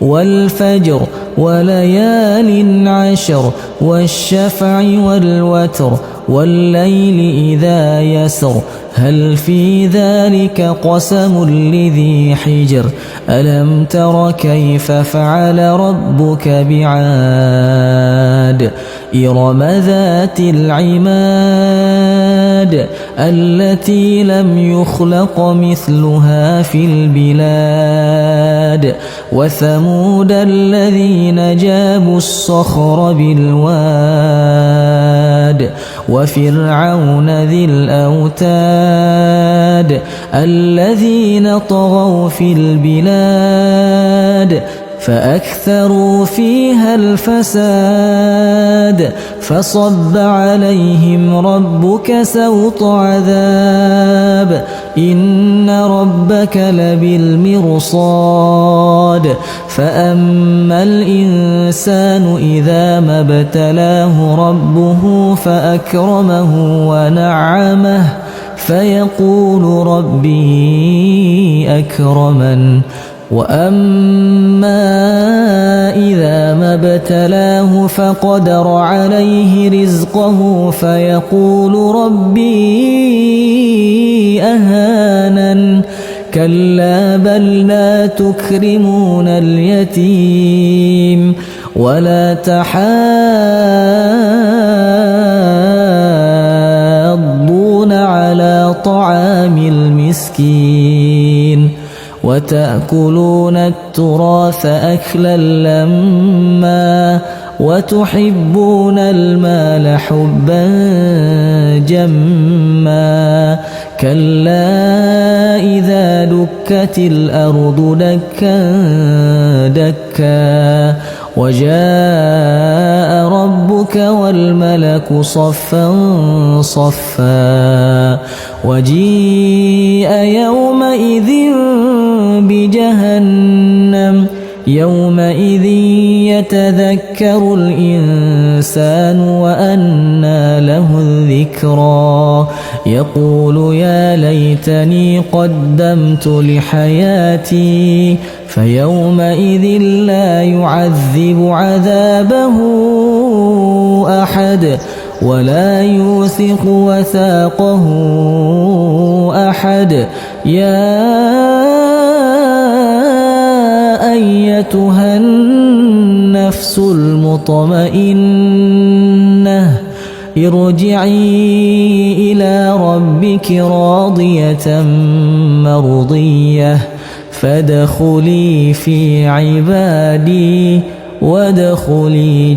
والفجر وليال عشر والشفع والوتر والليل إذا يسر هل في ذلك قسم لذي حجر ألم تر كيف فعل ربك بعاد إرم ذات العماد التي لم يخلق مثلها في البلاد وثمود الذين جابوا الصخر بالواد وفرعون ذي الأوتاد الذين طغوا في البلاد فأكثروا فيها الفساد فصب عليهم ربك سوط عذاب إن ربك لبالمرصاد فأما الإنسان إذا ما ابتلاه ربه فأكرمه ونعمه فيقول ربي أكرمن وأما إذا ما ابتلاه فقدر عليه رزقه فيقول ربي أهانن كلا بل لا تكرمون اليتيم ولا تحاضون على طعام المسكين وتأكلون التراث أكلا لما وتحبون المال حبا جما كلا إذا دكت الأرض دكا دكا وجاء ربك والملك صفا صفا وجيء يومئذ بجهنم يومئذ يتذكر الإنسان وأنى له الذكرى يقول يا ليتني قدمت لحياتي فيومئذ لا يعذب عذابه أحد ولا يوثق وثاقه أحد يا أيتها النفس المطمئنة ارجعي إلى ربك راضية مرضية فادخلي في عبادي وادخلي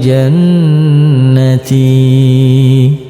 جنتي.